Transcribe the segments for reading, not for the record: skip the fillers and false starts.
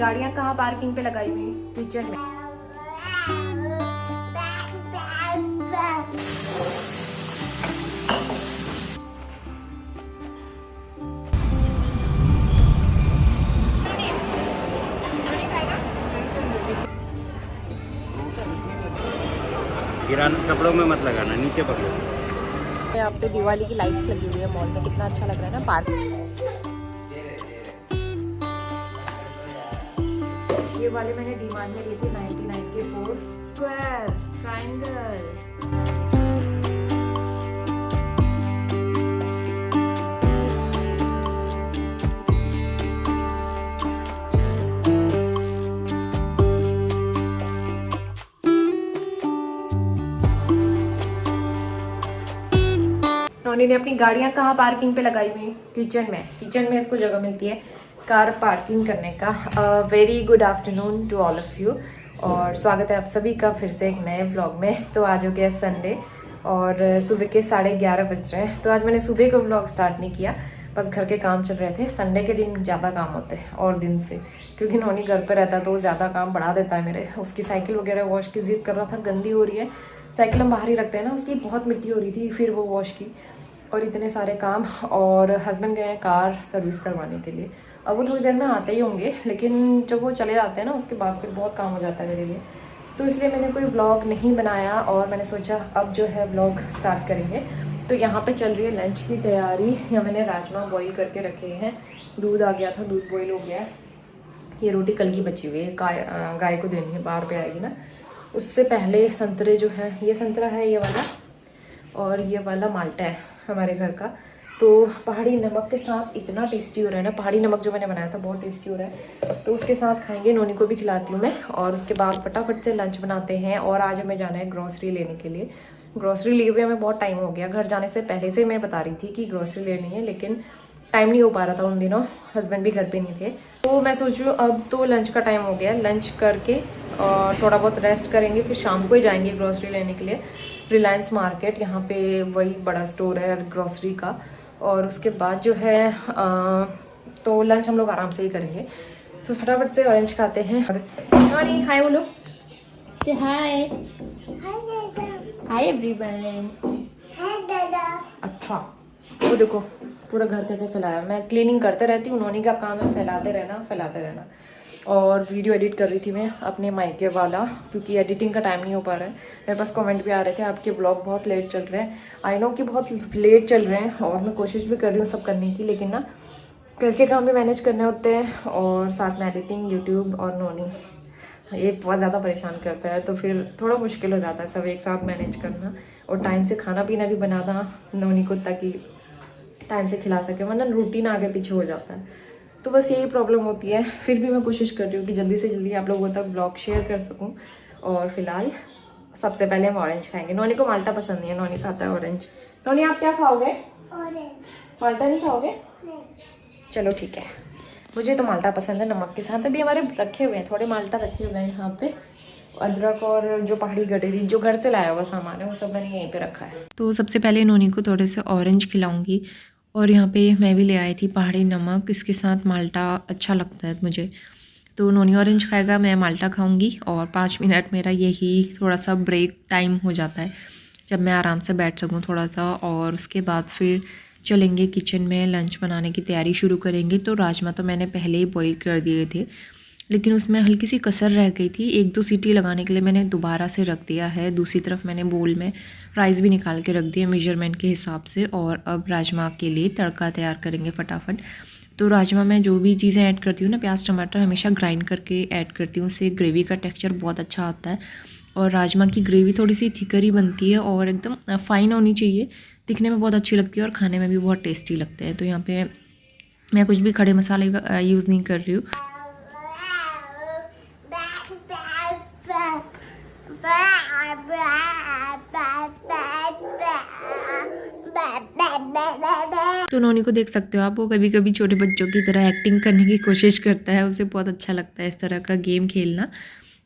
गाड़ियाँ कहाँ पार्किंग पे लगाई हुई? किचन में। गिरान कपड़ों में मत लगाना, नीचे पकड़ो। यहाँ पे दिवाली की लाइट्स लगी हुई है मॉल में, कितना अच्छा लग रहा है ना पार्क। ये वाले मैंने डीमार्ट में ली थी 99 के 4 स्क्वायर ट्रायंगल। नोनी ने अपनी गाड़ियाँ कहाँ पार्किंग पे लगाई हुई? किचन में। किचन में इसको जगह मिलती है कार पार्किंग करने का। Very good afternoon to all of you और स्वागत है आप सभी का फिर से एक नए व्लॉग में। तो आज हो गया संडे और सुबह के 11:30 बज रहे हैं। तो आज मैंने सुबह को व्लॉग स्टार्ट नहीं किया, बस घर के काम चल रहे थे। संडे के दिन ज़्यादा काम होते हैं और दिन से, क्योंकि नोनी घर पर रहता है तो वो ज़्यादा काम बढ़ा देता है मेरे। उसकी साइकिल वगैरह वॉश की जिद कर रहा था, गंदी हो रही है साइकिल, हम बाहर ही रखते हैं ना, उसकी बहुत मिट्टी हो रही थी, फिर वो वॉश की और इतने सारे काम। और हस्बैंड गए हैं कार सर्विस करवाने के लिए, अब वो थोड़ी देर में आते ही होंगे, लेकिन जब वो चले जाते हैं ना उसके बाद फिर बहुत काम हो जाता है मेरे लिए। तो इसलिए मैंने कोई व्लॉग नहीं बनाया और मैंने सोचा अब जो है व्लॉग स्टार्ट करेंगे। तो यहाँ पे चल रही है लंच की तैयारी। यहाँ मैंने राजमा बॉईल करके रखे हैं, दूध आ गया था, दूध बॉईल हो गया। ये रोटी कल की बची हुई है, गाय को देनी है, बाहर पे आएगी ना। उससे पहले संतरे जो है, ये संतरा है ये वाला और ये वाला माल्टा है हमारे घर का। तो पहाड़ी नमक के साथ इतना टेस्टी हो रहा है ना, पहाड़ी नमक जो मैंने बनाया था बहुत टेस्टी हो रहा है। तो उसके साथ खाएंगे, नोनी को भी खिलाती हूँ मैं और उसके बाद फटाफट से लंच बनाते हैं। और आज हमें जाना है ग्रॉसरी लेने के लिए। ग्रॉसरी लिए हुए हमें बहुत टाइम हो गया, घर जाने से पहले से मैं बता रही थी कि ग्रॉसरी लेनी है, लेकिन टाइम नहीं हो पा रहा था उन दिनों, हस्बैंड भी घर पे नहीं थे। तो मैं सोच रही हूँ अब तो लंच का टाइम हो गया, लंच करके और थोड़ा बहुत रेस्ट करेंगे, फिर शाम को ही जाएंगे ग्रॉसरी लेने के लिए रिलायंस मार्केट। यहाँ पे वही बड़ा स्टोर है ग्रॉसरी का। और उसके बाद जो है तो लंच हम लोग आराम से ही करेंगे। तो फटाफट से ऑरेंज खाते हैं। सॉरी हाय बोलो, से हाय हाय एवरीवन। अच्छा वो देखो पूरा घर कैसे फैलाया। मैं क्लीनिंग करते रहती हूँ, उन्होंने का काम है फैलाते रहना। और वीडियो एडिट कर रही थी मैं अपने मायके वाला, क्योंकि एडिटिंग का टाइम नहीं हो पा रहा है। मेरे पास कमेंट भी आ रहे थे आपके व्लॉग बहुत लेट चल रहे हैं। आई नो कि बहुत लेट चल रहे हैं और मैं कोशिश भी कर रही हूँ सब करने की, लेकिन ना घर के काम भी मैनेज करने होते हैं और साथ में एडिटिंग, यूट्यूब और नोनी, ये बहुत ज़्यादा परेशान करता है। तो फिर थोड़ा मुश्किल हो जाता है सब एक साथ मैनेज करना और टाइम से खाना पीना भी बनाना नोनी को, ताकि टाइम से खिला सके, वरना रूटीन आगे पीछे हो जाता है। तो बस यही प्रॉब्लम होती है। फिर भी मैं कोशिश कर रही हूँ कि जल्दी से जल्दी आप लोगों तक ब्लॉग शेयर कर सकूँ। और फिलहाल सबसे पहले हम ऑरेंज खाएंगे। नोनी को माल्टा पसंद नहीं है, नोनी खाता है ऑरेंज। नोनी आप क्या खाओगे? ऑरेंज। माल्टा नहीं खाओगे? नहीं। चलो ठीक है, मुझे तो माल्टा पसंद है नमक के साथ। अभी हमारे रखे हुए हैं थोड़े माल्टा रखे हुए हैं यहाँ पे, अदरक और जो पहाड़ी गडेरी जो घर से लाया हुआ सामान है वो सब मैंने यहीं पे रखा है। तो सबसे पहले नोनी को थोड़े से ऑरेंज खिलाऊंगी। और यहाँ पे मैं भी ले आई थी पहाड़ी नमक, इसके साथ माल्टा अच्छा लगता है मुझे। तो नोनी ऑरेंज खाएगा, मैं माल्टा खाऊंगी और 5 मिनट मेरा यही थोड़ा सा ब्रेक टाइम हो जाता है, जब मैं आराम से बैठ सकूँ थोड़ा सा। और उसके बाद फिर चलेंगे किचन में, लंच बनाने की तैयारी शुरू करेंगे। तो राजमा तो मैंने पहले ही बॉईल कर दिए थे, लेकिन उसमें हल्की सी कसर रह गई थी, 1-2 सीटी लगाने के लिए मैंने दोबारा से रख दिया है। दूसरी तरफ मैंने बोल में राइस भी निकाल के रख दिया मेजरमेंट के हिसाब से। और अब राजमा के लिए तड़का तैयार करेंगे फटाफट। तो राजमा में जो भी चीज़ें ऐड करती हूँ ना, प्याज टमाटर हमेशा ग्राइंड करके ऐड करती हूँ, उससे ग्रेवी का टेक्स्चर बहुत अच्छा आता है। और राजमा की ग्रेवी थोड़ी सी थिकर ही बनती है और एकदम फाइन होनी चाहिए, दिखने में बहुत अच्छी लगती है और खाने में भी बहुत टेस्टी लगते हैं। तो यहाँ पे मैं कुछ भी खड़े मसाले यूज़ नहीं कर रही हूँ। तो नोनी को देख सकते हो आप, वो कभी कभी छोटे बच्चों की तरह एक्टिंग करने की कोशिश करता है, उसे बहुत अच्छा लगता है इस तरह का गेम खेलना।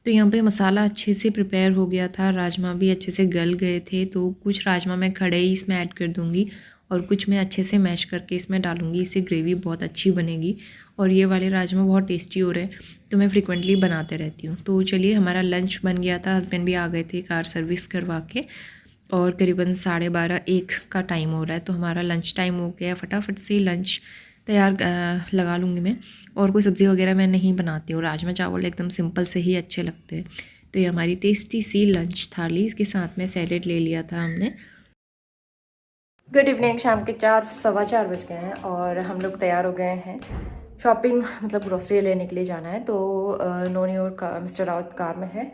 तो यहाँ पे मसाला अच्छे से प्रिपेयर हो गया था, राजमा भी अच्छे से गल गए थे। तो कुछ राजमा मैं खड़े ही इसमें ऐड कर दूँगी और कुछ मैं अच्छे से मैश करके इसमें डालूँगी, इससे ग्रेवी बहुत अच्छी बनेगी। और ये वाले राजमा बहुत टेस्टी हो रहे हैं, तो मैं फ्रिक्वेंटली बनाते रहती हूँ। तो चलिए, हमारा लंच बन गया था, हस्बैंड भी आ गए थे कार सर्विस करवा के, और करीबन 12:30-1 का टाइम हो रहा है, तो हमारा लंच टाइम हो गया। फटाफट से लंच तैयार लगा लूँगी मैं। और कोई सब्ज़ी वगैरह मैं नहीं बनाती हूँ, राजमा चावल एकदम सिंपल से ही अच्छे लगते हैं। तो ये हमारी टेस्टी सी लंच थाली, इसके साथ में सैलेड ले लिया था हमने। गुड इवनिंग, शाम के 4-4:15 बज गए हैं और हम लोग तैयार हो गए हैं शॉपिंग, मतलब ग्रोसरी लेने के लिए जाना है। तो नोनी और मिस्टर रावत कार में है,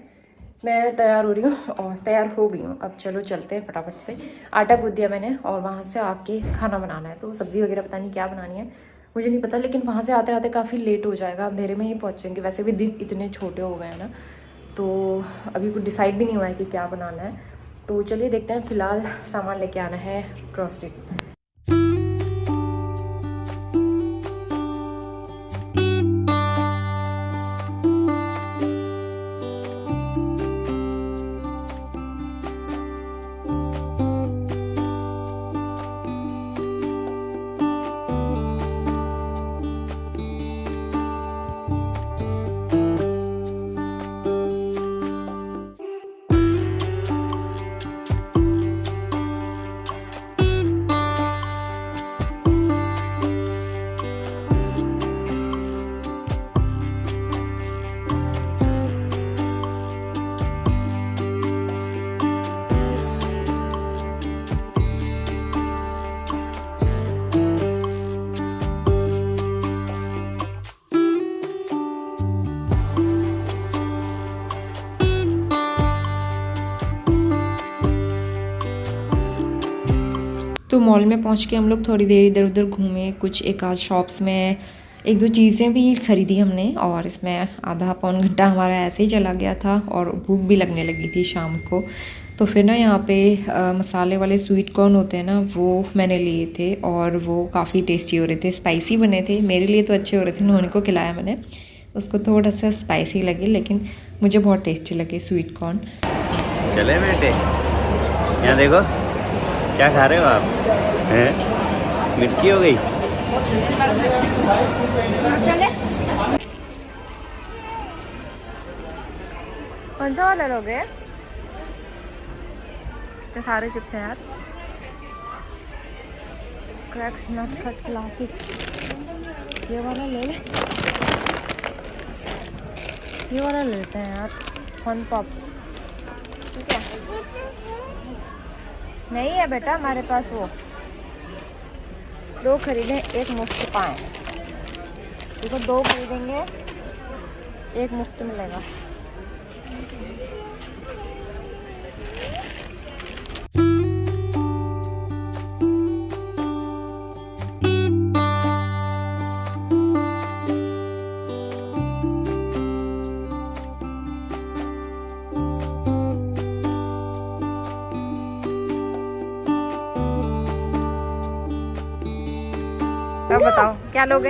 मैं तैयार हो रही हूँ और तैयार हो गई हूँ। अब चलो चलते हैं फटाफट से। आटा गूँथ दिया मैंने और वहाँ से आके खाना बनाना है। तो सब्ज़ी वगैरह पता नहीं क्या बनानी है, मुझे नहीं पता, लेकिन वहाँ से आते आते काफ़ी लेट हो जाएगा, अंधेरे में ही पहुँचेंगे। वैसे भी दिन इतने छोटे हो गए हैं ना, तो अभी कुछ डिसाइड भी नहीं हुआ है कि क्या बनाना है। तो चलिए देखते हैं। फ़िलहाल सामान लेके आना है ग्रोसरी। तो मॉल में पहुंच के हम लोग थोड़ी देर इधर उधर घूमे, कुछ एक आध शॉप्स में 1-2 चीज़ें भी खरीदी हमने, और इसमें आधा पौन घंटा हमारा ऐसे ही चला गया था। और भूख भी लगने लगी थी शाम को। तो फिर ना यहाँ पे मसाले वाले स्वीट कॉर्न होते हैं ना, वो मैंने लिए थे और वो काफ़ी टेस्टी हो रहे थे, स्पाइसी बने थे। मेरे लिए तो अच्छे हो रहे थे, नोनी को खिलाया मैंने, उसको थोड़ा सा स्पाइसी लगे, लेकिन मुझे बहुत टेस्टी लगे स्वीट कॉर्न। चले बेटे, यहाँ देखो क्या खा रहे हो आप? हैं? मिर्ची हो गई। कौन सा वाला लोगे? तो सारे चिप्स हैं यार, क्रैक्स नट कट क्लासिक, ये वाला ले ले, ये वाला लेते हैं यार, फन पॉप्स। ठीक है, नहीं है बेटा हमारे पास, वो 2 खरीदें 1 मुफ्त पाएँ। देखो 2 खरीदेंगे 1 मुफ्त मिलेगा। अब बताओ क्या लोगे?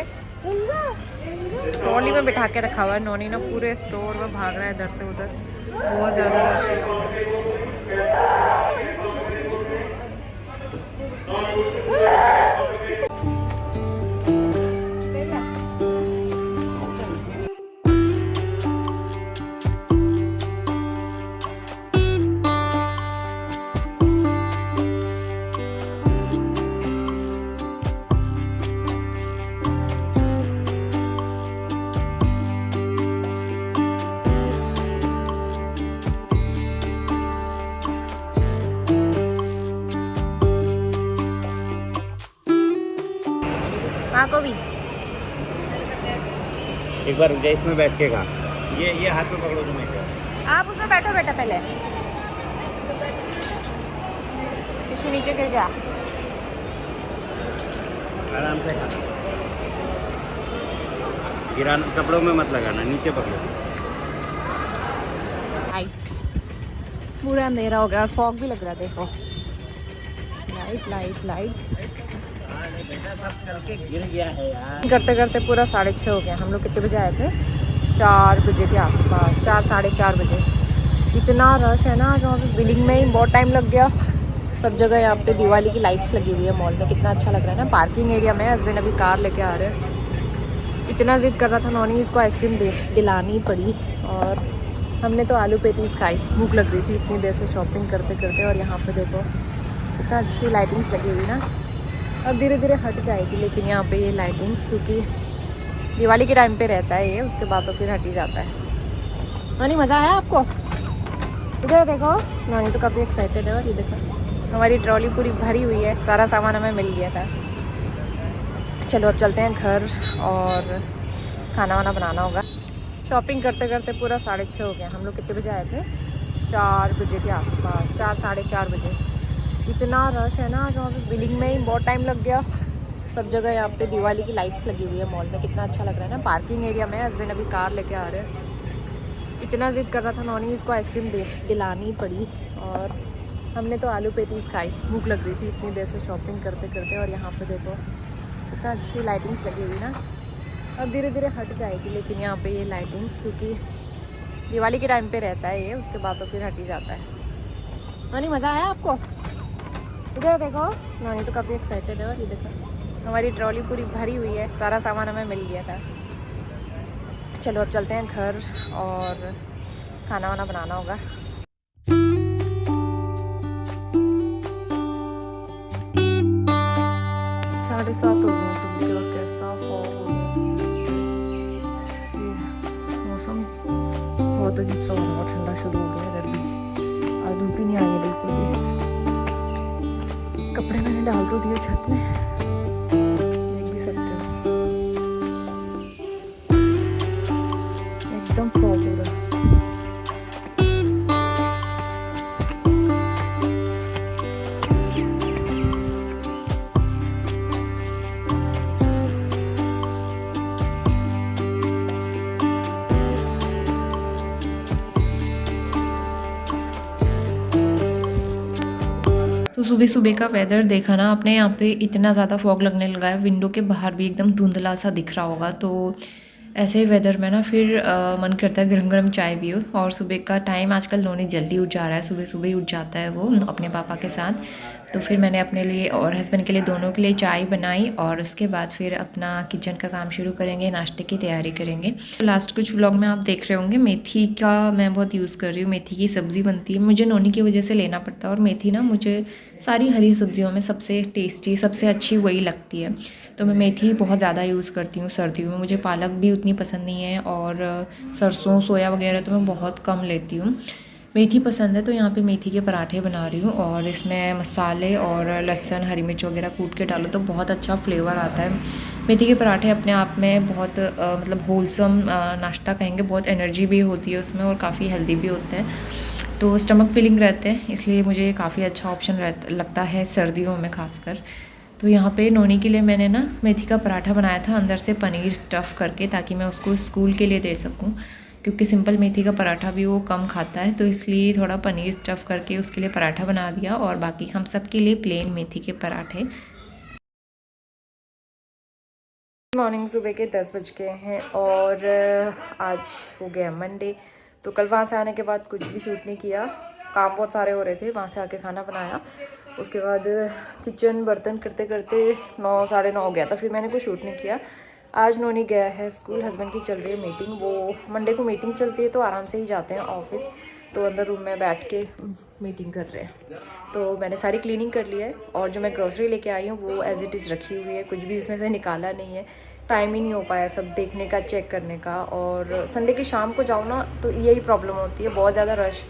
ट्रॉली में बिठा के रखा हुआ है, नोनी ना पूरे स्टोर में भाग रहा है इधर से उधर, बहुत ज़्यादा रश है। माँ को भी एक बार रुक जा, इसमें बैठ के खा। ये हाथ में पकड़ो तुम्हें क्या? आप उसमें बैठो बेटा, पहले टिश्यू नीचे गिर गया, आराम से खा, गिराना कपड़ों में मत लगाना, नीचे पकड़ो। लाइट पूरा अंधेरा हो गया और फॉग भी लग रहा है, देखो लाइट लाइट लाइट। बेटा सब चल के गिर गया है यार। करते करते पूरा 6:30 हो गया। हम लोग कितने बजे आए थे? 4 बजे के आसपास, 4 साढ़े 4 बजे। इतना रश है ना, जो बिलिंग में ही बहुत टाइम लग गया, सब जगह यहाँ पे दिवाली की लाइट्स लगी हुई है मॉल में, कितना अच्छा लग रहा है ना। पार्किंग एरिया में हस्बैंड अभी कार लेके आ रहे हैं। इतना जिद कर रहा था नॉनी, इसको आइसक्रीम दिलानी पड़ी और हमने तो आलू पेटीज खाई। भूख लग रही थी इतनी देर से शॉपिंग करते करते। और यहाँ पे देखो कितना अच्छी लाइटिंग्स लगी हुई ना। अब धीरे धीरे हट जाएगी लेकिन यहाँ पे ये लाइटिंग्स, क्योंकि दिवाली के टाइम पे रहता है ये, उसके बाद तो फिर हट ही जाता है। नॉनी मज़ा आया आपको? इधर देखो, नॉनी तो काफ़ी एक्साइटेड है। और ये देखो हमारी ट्रॉली पूरी भरी हुई है, सारा सामान हमें मिल गया था। चलो अब चलते हैं घर और खाना वाना बनाना होगा। शॉपिंग करते करते पूरा 6:30 हो गया। हम लोग कितने बजे आए थे? 4 बजे के आसपास, 4-4:30 बजे। इतना रश है ना, जो वहाँ बिलिंग में ही बहुत टाइम लग गया। सब जगह यहाँ पे दिवाली की लाइट्स लगी हुई है मॉल में, कितना अच्छा लग रहा है ना। पार्किंग एरिया में हस्बैंड अभी कार लेके आ रहे हैं। इतना जिद कर रहा था नॉनी, इसको आइसक्रीम दिलानी पड़ी और हमने तो आलू पेटीज खाई। भूख लग रही थी इतनी देर से शॉपिंग करते करते। और यहाँ पे देखो कितना अच्छी लाइटिंग्स लगी हुई ना। अब धीरे धीरे हट जाएगी लेकिन यहाँ पे ये लाइटिंग्स, क्योंकि दिवाली के टाइम पे रहता है ये, उसके बाद तो फिर हट ही जाता है। नॉनी मज़ा आया आपको? इधर देखो, नॉनी तो काफ़ी एक्साइटेड है। और ये देखो हमारी ट्रॉली पूरी भरी हुई है, सारा सामान हमें मिल गया था। चलो अब चलते हैं घर और खाना वाना बनाना होगा। साढ़े 7 हो गए सुबह और कैसा फॉग हो गया। मौसम बहुत अजीब सा हो रहा है, ठंडा शुरू हो गया इधर भी। आज धूप ही नहीं आई है बिल्कुल भी। कपड़े मैंने डाल तो दिए छत में, देख भी सकते हो एकदम फॉग हो रहा है। तो सुबह सुबह का वेदर देखा ना आपने, यहाँ पे इतना ज़्यादा फॉग लगने लगा है। विंडो के बाहर भी एकदम धुंधला सा दिख रहा होगा। तो ऐसे ही वेदर में ना फिर मन करता है गरम गरम चाय पियो। और सुबह का टाइम आजकल नॉनी जल्दी उठ जा रहा है, सुबह सुबह ही उठ जाता है वो अपने पापा के साथ। तो फिर मैंने अपने लिए और हस्बैंड के लिए, दोनों के लिए चाय बनाई और उसके बाद फिर अपना किचन का काम शुरू करेंगे, नाश्ते की तैयारी करेंगे। तो लास्ट कुछ व्लॉग में आप देख रहे होंगे मेथी का मैं बहुत यूज़ कर रही हूँ। मेथी की सब्ज़ी बनती है, मुझे नॉनी की वजह से लेना पड़ता है। और मेथी ना मुझे सारी हरी सब्जियों में सबसे टेस्टी, सबसे अच्छी वही लगती है। तो मैं मेथी बहुत ज़्यादा यूज़ करती हूँ सर्दियों में। मुझे पालक भी उतनी पसंद नहीं है और सरसों सोया वगैरह तो मैं बहुत कम लेती हूँ। मेथी पसंद है तो यहाँ पे मेथी के पराठे बना रही हूँ। और इसमें मसाले और लहसुन, हरी मिर्च वगैरह कूट के डालो तो बहुत अच्छा फ्लेवर आता है। मेथी के पराठे अपने आप में बहुत मतलब होलसम नाश्ता कहेंगे, बहुत एनर्जी भी होती है उसमें और काफ़ी हेल्दी भी होते हैं। तो स्टमक फिलिंग रहते हैं, इसलिए मुझे काफ़ी अच्छा ऑप्शन लगता है सर्दियों में खासकर। तो यहाँ पे नॉनी के लिए मैंने ना मेथी का पराठा बनाया था अंदर से पनीर स्टफ़ करके, ताकि मैं उसको स्कूल के लिए दे सकूँ, क्योंकि सिंपल मेथी का पराठा भी वो कम खाता है। तो इसलिए थोड़ा पनीर स्टफ़ करके उसके लिए पराठा बना दिया और बाकी हम सब के लिए प्लेन मेथी के पराठे। मॉर्निंग सुबह के 10 बज गए हैं और आज हो गया मंडे। तो कल वहाँ से आने के बाद कुछ भी शूट नहीं किया, काम बहुत सारे हो रहे थे। वहाँ से आके खाना बनाया, उसके बाद किचन बर्तन करते करते 9 साढ़े 9 हो गया था, फिर मैंने कुछ शूट नहीं किया। आज नोनी गया है स्कूल, हस्बैंड की चल रही है मीटिंग। वो मंडे को मीटिंग चलती है तो आराम से ही जाते हैं ऑफिस। तो अंदर रूम में बैठ के मीटिंग कर रहे हैं। तो मैंने सारी क्लीनिंग कर ली है और जो मैं ग्रोसरी लेके आई हूँ वो एज इट इज़ रखी हुई है, कुछ भी उसमें से निकाला नहीं है। टाइम ही नहीं हो पाया सब देखने का, चेक करने का। और संडे की शाम को जाओ ना तो यही प्रॉब्लम होती है, बहुत ज़्यादा रश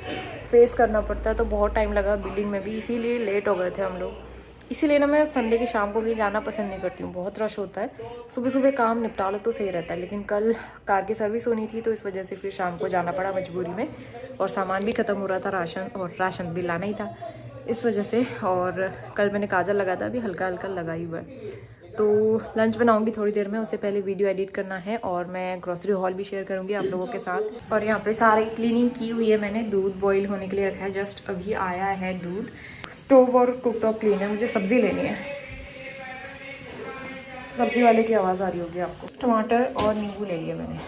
फेस करना पड़ता है। तो बहुत टाइम लगा बिलिंग में भी, इसीलिए लेट हो गए थे हम लोग। इसीलिए ना मैं संडे की शाम को कहीं जाना पसंद नहीं करती हूँ, बहुत रश होता है। सुबह सुबह काम निपटा लो तो सही रहता है, लेकिन कल कार की सर्विस होनी थी तो इस वजह से फिर शाम को जाना पड़ा मजबूरी में। और सामान भी ख़त्म हो रहा था, राशन भी लाना ही था इस वजह से। और कल मैंने काजल लगाया था, अभी हल्का हल्का लगा ही हुआ है। तो लंच बनाऊंगी थोड़ी देर में, उससे पहले वीडियो एडिट करना है और मैं ग्रोसरी हॉल भी शेयर करूंगी आप लोगों के साथ। और यहाँ पे सारी क्लीनिंग की हुई है मैंने, दूध बॉईल होने के लिए रखा है, जस्ट अभी आया है दूध। स्टोव और कुकटॉप क्लीन है, मुझे सब्ज़ी लेनी है। सब्ज़ी वाले की आवाज़ आ रही होगी आपको। टमाटर और नींबू ले लिया मैंने।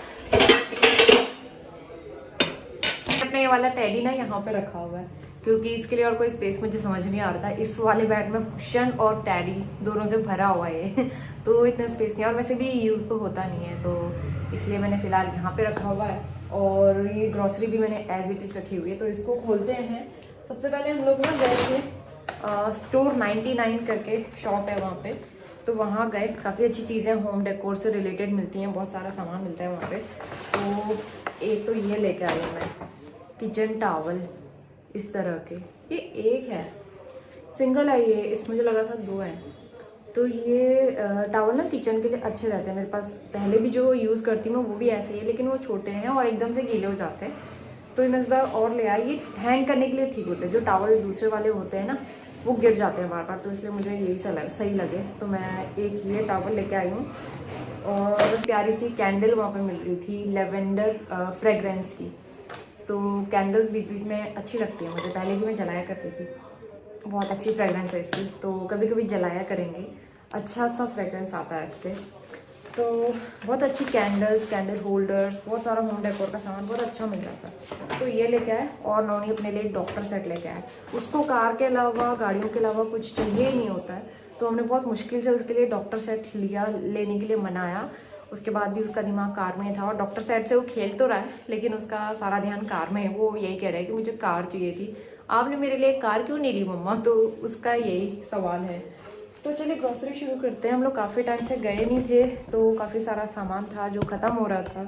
अपने ये वाला टेडी ना यहाँ पे रखा हुआ है, क्योंकि इसके लिए और कोई स्पेस मुझे समझ नहीं आ रहा था। इस वाले बैग में कुशन और टैडी दोनों से भरा हुआ है तो इतना स्पेस नहीं, और वैसे भी यूज़ तो होता नहीं है, तो इसलिए मैंने फ़िलहाल यहाँ पे रखा हुआ है। और ये ग्रॉसरी भी मैंने एज इट इज़ रखी हुई है, तो इसको खोलते हैं। सबसे पहले हम लोग ना गए थे स्टोर 99 करके शॉप है वहाँ पे, तो वहाँ गए। काफ़ी अच्छी चीज़ें होम डेकोर से रिलेटेड मिलती हैं, बहुत सारा सामान मिलता है वहाँ पे। तो एक तो ये लेके आई हूँ मैं, किचन टावल इस तरह के। ये एक है, सिंगल है ये, इस मुझे लगा था 2 हैं। तो ये टावल ना किचन के लिए अच्छे रहते हैं। मेरे पास पहले भी जो यूज़ करती हूँ वो भी ऐसे ही है, लेकिन वो छोटे हैं और एकदम से गीले हो जाते हैं। तो मैं इस बार और ले आई। ये हैंग करने के लिए ठीक होते हैं, जो टावल दूसरे वाले होते हैं ना वो गिर जाते हैं बार बार, तो इसलिए मुझे यही सही लगे। तो मैं एक ये टावल लेके आई हूँ। और प्यारी सी कैंडल वहाँ पे मिल रही थी, लेवेंडर फ्रेगरेंस की। तो कैंडल्स बीच बीच में अच्छी लगती है मुझे, पहले भी मैं जलाया करती थी। बहुत अच्छी फ्रेगरेंस है इसकी, तो कभी कभी जलाया करेंगे, अच्छा सा फ्रेगरेंस आता है इससे। तो बहुत अच्छी कैंडल्स, कैंडल होल्डर्स, बहुत सारा होम डेकोर का सामान बहुत अच्छा मिल जाता है। तो ये लेके आए। और नौनी अपने लिए एक डॉक्टर सेट लेके आए। उसको कार के अलावा, गाड़ियों के अलावा कुछ चाहिए ही नहीं होता है, तो हमने बहुत मुश्किल से उसके लिए डॉक्टर सेट लिया, लेने के लिए मनाया। उसके बाद भी उसका दिमाग कार में था, और डॉक्टर सेट से वो खेल तो रहा है लेकिन उसका सारा ध्यान कार में है। वो यही कह रहा है कि मुझे कार चाहिए थी, आपने मेरे लिए कार क्यों नहीं ली मम्मा? तो उसका यही सवाल है। तो चलिए ग्रॉसरी शुरू करते हैं। हम लोग काफ़ी टाइम से गए नहीं थे, तो काफ़ी सारा सामान था जो ख़त्म हो रहा था।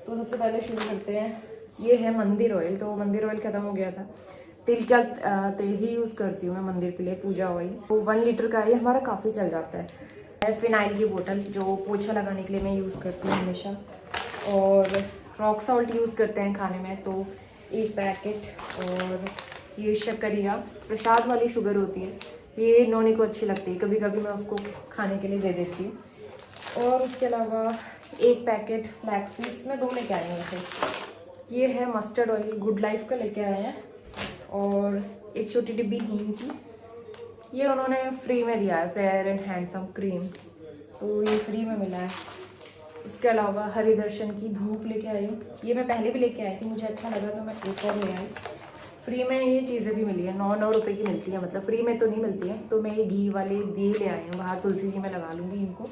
तो सबसे पहले शुरू करते हैं। ये है मंदिर ऑयल, तो मंदिर ऑयल ख़त्म हो गया था। तेल ही यूज़ करती हूँ मैं मंदिर के लिए, पूजा ऑयल। तो 1 लीटर का ये हमारा काफ़ी चल जाता है। फिनाइल की बोतल जो पोछा लगाने के लिए मैं यूज़ करती हूँ हमेशा। और रॉक सॉल्ट यूज़ करते हैं खाने में, तो 1 पैकेट। और ये शक्करिया प्रसाद वाली शुगर होती है, ये नौनी को अच्छी लगती है, कभी कभी मैं उसको खाने के लिए दे देती हूँ। और उसके अलावा 1 पैकेट फ्लैक्स सीड्स, मैं 2 लेके आई हूँ वैसे। ये है मस्टर्ड ऑयल, गुड लाइफ का लेके आए हैं। और एक छोटी डिब्बी हींग की, ये उन्होंने फ्री में दिया है, फेयर एंड हैंडसम क्रीम, तो ये फ्री में मिला है। उसके अलावा हरि दर्शन की धूप लेके आई हूँ, ये मैं पहले भी लेके आई थी, मुझे अच्छा लगा तो मैं एक और ले आई। फ्री में ये चीज़ें भी मिली है, 9 रुपए की मिलती है, मतलब फ्री में तो नहीं मिलती है। तो मैं ये घी वाले दिए ले आई हूँ, बाहर तुलसी जी में लगा लूँगी इनको।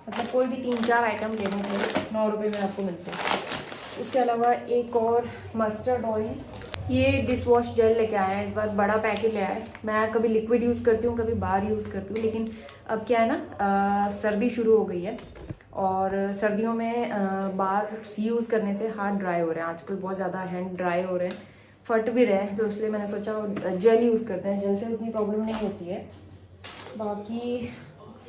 मतलब कोई भी 3-4 आइटम लेने के लिए 9 रुपये में आपको मिलते हैं। उसके अलावा एक और मस्टर्ड ऑयल, ये डिश वॉश जेल लेके आया है, इस बार बड़ा पैकेट ले आया है। मैं कभी लिक्विड यूज़ करती हूँ, कभी बार यूज़ करती हूँ, लेकिन अब क्या है ना, सर्दी शुरू हो गई है और सर्दियों में बार यूज़ करने से हाथ ड्राई हो रहे हैं। आजकल बहुत ज़्यादा हैंड ड्राई हो रहे हैं, फट भी रहे हैं, तो इसलिए मैंने सोचा जेल यूज़ करते हैं, जेल से उतनी प्रॉब्लम नहीं होती है। बाकी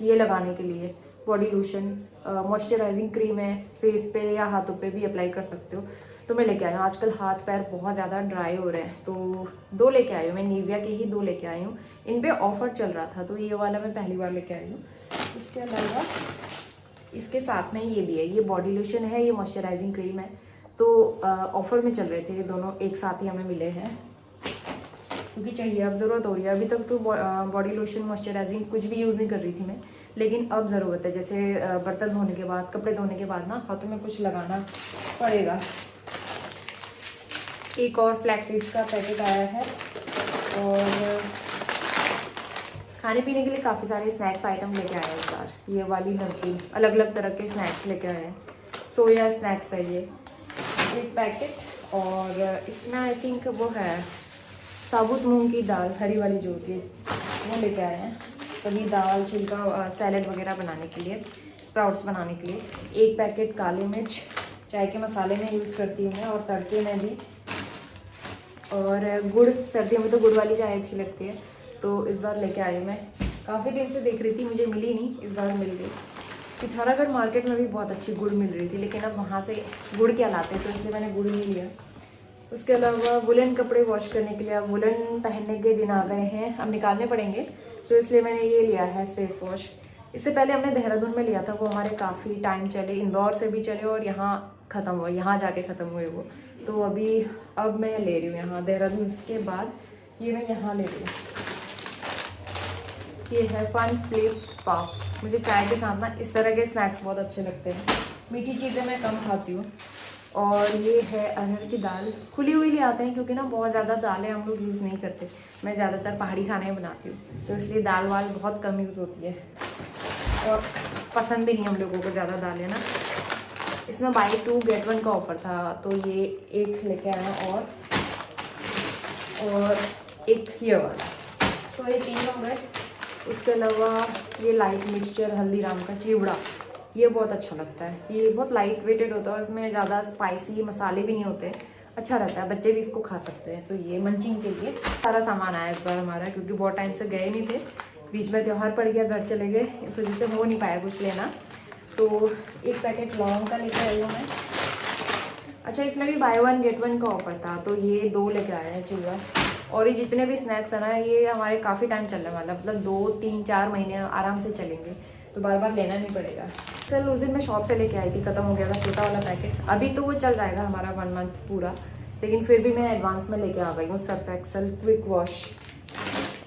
ये लगाने के लिए बॉडी लोशन, मॉइस्चराइजिंग क्रीम है, फेस पे या हाथों पे भी अप्लाई कर सकते हो। तो मैं लेके आई हूँ, आजकल हाथ पैर बहुत ज़्यादा ड्राई हो रहे हैं, तो 2 लेके आई हूँ मैं, निविया के ही 2 लेके आई हूँ। इन पे ऑफर चल रहा था, तो ये वाला मैं पहली बार लेके आई हूँ। इसके अलावा इसके साथ में ये भी है, ये बॉडी लोशन है, ये मॉइस्चराइजिंग क्रीम है। तो ऑफर में चल रहे थे, ये दोनों एक साथ ही हमें मिले हैं, क्योंकि चाहिए, अब ज़रूरत हो रही है। अभी तक तो बॉडी लोशन मॉइस्चराइजिंग कुछ भी यूज़ नहीं कर रही थी मैं, लेकिन अब ज़रूरत है। जैसे बर्तन धोने के बाद, कपड़े धोने के बाद ना हाथों में कुछ लगाना पड़ेगा। एक और फ्लैक्स सीड्स का पैकेट आया है। और खाने पीने के लिए काफ़ी सारे स्नैक्स आइटम लेके आए हैं इस बार। ये वाली नमकीन, अलग अलग तरह के स्नैक्स लेके आए हैं। सोया स्नैक्स है ये 1 पैकेट। और इसमें आई थिंक वो है साबुत मूंग की दाल, हरी वाली जो होती है, वो लेके आए हैं। कभी दाल छिलका सैलेड वगैरह बनाने के लिए, स्प्राउट्स बनाने के लिए। 1 पैकेट काली मिर्च, चाय के मसाले में यूज़ करती हूँ मैं, और तड़के में भी। और गुड़, सर्दियों में तो गुड़ वाली चाय अच्छी लगती है, तो इस बार लेके आई मैं। काफ़ी दिन से देख रही थी, मुझे मिली नहीं, इस बार मिल गई। पिथौरागढ़ मार्केट में भी बहुत अच्छी गुड़ मिल रही थी, लेकिन अब वहाँ से गुड़ क्या लाते, तो इसलिए मैंने गुड़ नहीं लिया। उसके अलावा वुलन कपड़े वॉश करने के लिए, अब वुलन पहनने के दिन आ गए हैं, अब निकालने पड़ेंगे, तो इसलिए मैंने ये लिया है सेफ वॉश। इससे पहले हमने देहरादून में लिया था, वो हमारे काफ़ी टाइम चले, इंदौर से भी चले और यहाँ ख़त्म हुआ, यहाँ जाके ख़त्म हुए वो। तो अब मैं ले रही हूँ यहाँ देहरादून के बाद, ये मैं यहाँ ले रही हूँ। ये है फन फ्लिप पफ्स। मुझे चाय के साथ ना इस तरह के स्नैक्स बहुत अच्छे लगते हैं। मीठी चीज़ें मैं कम खाती हूँ, और ये है अरहर की दाल, खुली हुई ले आते हैं क्योंकि ना बहुत ज़्यादा दालें हम लोग यूज़ नहीं करते। मैं ज़्यादातर पहाड़ी खाने बनाती हूँ तो इसलिए दाल वाल बहुत कम यूज़ होती है और पसंद भी नहीं हम लोगों को ज़्यादा दालें ना। इसमें बाई 2 गेट 1 का ऑफ़र था तो ये एक लेके आया और एक ये वाला, तो ये 3 हो गए। उसके अलावा ये लाइट मिक्सचर हल्दीराम का चिवड़ा, ये बहुत अच्छा लगता है। ये बहुत लाइट वेटेड होता है और इसमें ज़्यादा स्पाइसी मसाले भी नहीं होते, अच्छा रहता है, बच्चे भी इसको खा सकते हैं। तो ये मंचिंग के लिए सारा सामान आया इस बार हमारा, क्योंकि बहुत टाइम से गए नहीं थे, बीच में त्यौहार पड़ गया, घर चले गए, इस वजह से हो नहीं पाया कुछ लेना। तो एक पैकेट लौंग का लेकर आई हूँ मैं। अच्छा, इसमें भी बाय 1 गेट 1 का ऑफर था तो ये 2 लेकर आए हैं चिवड़ा। और ये जितने भी स्नैक्स है ना, ये हमारे काफ़ी टाइम चलने वाला, मतलब 2, 3, 4 महीने आराम से चलेंगे, तो बार बार लेना नहीं पड़ेगा। चल उस दिन मैं शॉप से लेके आई थी, ख़त्म हो गया था छोटा वाला पैकेट। अभी तो वो चल जाएगा हमारा 1 मंथ पूरा, लेकिन फिर भी मैं एडवांस में लेके आ गई हूँ सर्फ एक्सल क्विक वॉश।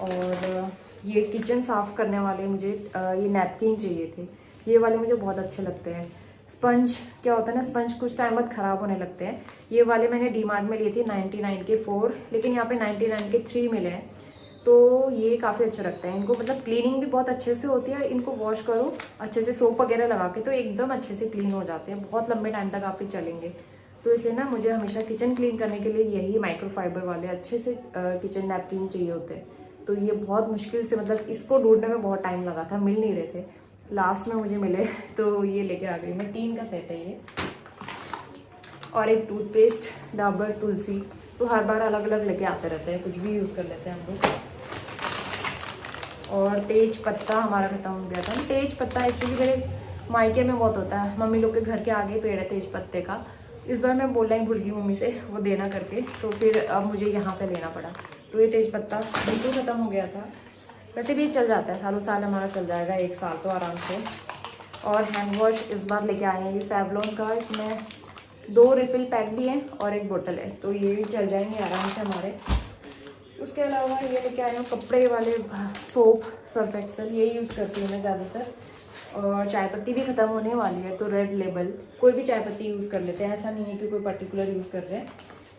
और ये किचन साफ़ करने वाले मुझे ये नैपकिन चाहिए थे, ये वाले मुझे बहुत अच्छे लगते हैं। स्पंज क्या होता है ना, स्पंज कुछ टाइम बाद ख़राब होने लगते हैं। ये वाले मैंने डीमार्ट में लिए थे 99 के 4, लेकिन यहाँ पे 99 के 3 मिले हैं, तो ये काफ़ी अच्छे लगते हैं। इनको मतलब क्लीनिंग भी बहुत अच्छे से होती है, इनको वॉश करो अच्छे से सोप वगैरह लगा के तो एकदम अच्छे से क्लीन हो जाते हैं, बहुत लंबे टाइम तक आपके चलेंगे। तो इसलिए ना मुझे हमेशा किचन क्लीन करने के लिए यही माइक्रोफाइबर वाले अच्छे से किचन नैपकिन चाहिए होते हैं। तो ये बहुत मुश्किल से, मतलब इसको ढूंढने में बहुत टाइम लगा था, मिल नहीं रहे थे, लास्ट में मुझे मिले तो ये लेके आ गई मैं। 3 का सेट है ये। और एक टूथपेस्ट डाबर तुलसी, तो हर बार अलग अलग लेके आते रहते हैं, कुछ भी यूज़ कर लेते हैं हम लोग। और तेज पत्ता हमारा खत्म हो गया था। तेज पत्ता एक्चुअली मेरे मायके में बहुत होता है, मम्मी लोग के घर के आगे पेड़ है तेज पत्ते का। इस बार मैं बोलना ही भूल गई मम्मी से वो देना करके, तो फिर अब मुझे यहाँ से लेना पड़ा। तो ये तेज पत्ता बिल्कुल ख़त्म हो गया था। वैसे भी चल जाता है, सालों साल हमारा चल जाएगा, 1 साल तो आराम से। और हैंड वॉश इस बार लेके आए हैं ये सैवलॉन का, इसमें 2 रिफिल पैक भी हैं और 1 बोतल है, तो ये भी चल जाएंगे आराम से हमारे। उसके अलावा ये लेके आए हूँ कपड़े वाले सोप सर्फ एक्सल, ये यूज़ करती हूँ मैं ज़्यादातर। और चाय पत्ती भी ख़त्म होने वाली है तो रेड लेबल, कोई भी चाय पत्ती यूज़ कर लेते हैं, ऐसा नहीं है कि कोई पर्टिकुलर यूज़ कर रहे हैं।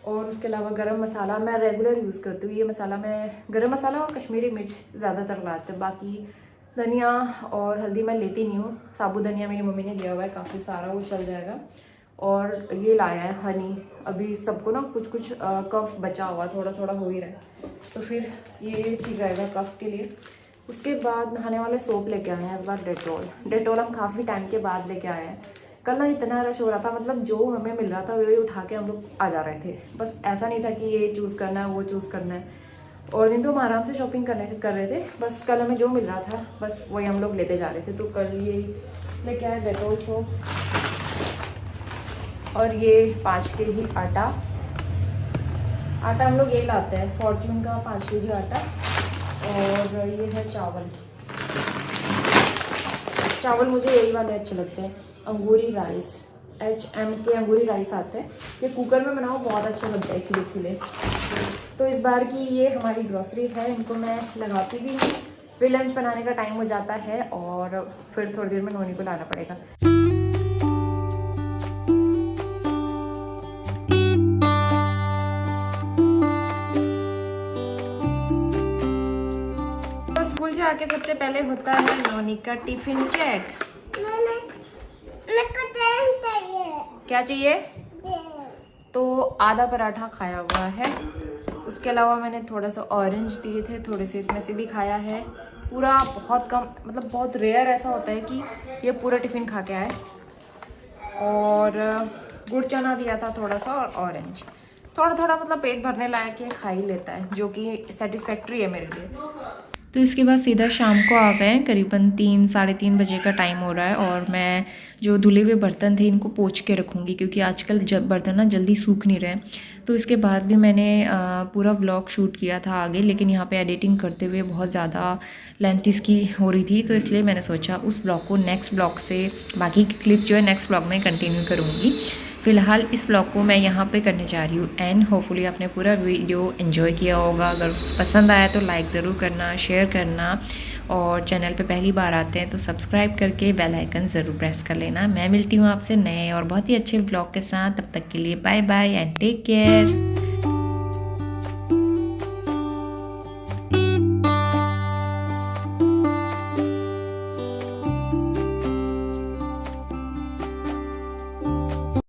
और उसके अलावा गरम मसाला मैं रेगुलर यूज़ करती हूँ, ये मसाला मैं गरम मसाला और कश्मीरी मिर्च ज़्यादातर लाते हैं, बाकी धनिया और हल्दी मैं लेती नहीं हूँ। साबुत धनिया मेरी मम्मी ने दिया हुआ है काफ़ी सारा, वो चल जाएगा। और ये लाया है हनी, अभी सबको ना कुछ कुछ कफ बचा हुआ, थोड़ा थोड़ा हो ही रहा है, तो फिर ये ठीक रहेगा कफ के लिए। उसके बाद नहाने वाले सोप लेके आए हैं इस बार डेटोल हम काफ़ी टाइम के बाद लेके आए हैं। कल ना इतना रश हो रहा था, मतलब जो हमें मिल रहा था वही उठा के हम लोग आ जा रहे थे, बस ऐसा नहीं था कि ये चूज़ करना है वो चूज़ करना है। और दिन तो हम आराम से शॉपिंग कर रहे थे, बस कल हमें जो मिल रहा था बस वही हम लोग लेते जा रहे थे। तो कल ये लेके आए डेटोल सोप। और ये 5 kg आटा हम लोग ये लाते हैं फॉर्चून का 5 kg आटा। और ये है चावल मुझे यही वाले अच्छे लगते हैं, अंगूरी राइस, HM के अंगूरी राइस आते हैं, ये कुकर में बनाओ बहुत अच्छे बनते हैं खिले खिले। तो इस बार की ये हमारी ग्रॉसरी है, इनको मैं लगाती भी हूँ, फिर लंच बनाने का टाइम हो जाता है और फिर थोड़ी देर में नोनी को लाना पड़ेगा। तो स्कूल से आके सबसे पहले होता है नोनी का टिफिन चेक। क्या चाहिए? तो आधा पराठा खाया हुआ है, उसके अलावा मैंने थोड़ा सा ऑरेंज दिए थे, थोड़े से इसमें से भी खाया है, पूरा बहुत कम, मतलब बहुत रेयर ऐसा होता है कि ये पूरा टिफ़िन खा के आए। और गुड़ चना दिया था थोड़ा सा, और ऑरेंज थोड़ा थोड़ा, मतलब पेट भरने लायक है, खा ही लेता है, जो कि सेटिस्फैक्ट्री है मेरे लिए। तो इसके बाद सीधा शाम को आ गए, करीबन 3 साढ़े 3 बजे का टाइम हो रहा है। और मैं जो धुले हुए बर्तन थे इनको पोंछ के रखूँगी, क्योंकि आजकल बर्तन ना जल्दी सूख नहीं रहे। तो इसके बाद भी मैंने पूरा व्लॉग शूट किया था आगे, लेकिन यहाँ पे एडिटिंग करते हुए बहुत ज़्यादा लेंथ इसकी हो रही थी, तो इसलिए मैंने सोचा उस ब्लॉग को नेक्स्ट ब्लॉग से, बाकी की क्लिप्स जो है नेक्स्ट ब्लॉग में कंटिन्यू करूँगी। फ़िलहाल इस ब्लॉग को मैं यहाँ पे करने जा रही हूँ एंड होपफुली आपने पूरा वीडियो एंजॉय किया होगा। अगर पसंद आया तो लाइक ज़रूर करना, शेयर करना और चैनल पे पहली बार आते हैं तो सब्सक्राइब करके बेल आइकन ज़रूर प्रेस कर लेना। मैं मिलती हूँ आपसे नए और बहुत ही अच्छे व्लॉग के साथ। तब तक के लिए bye bye and take care.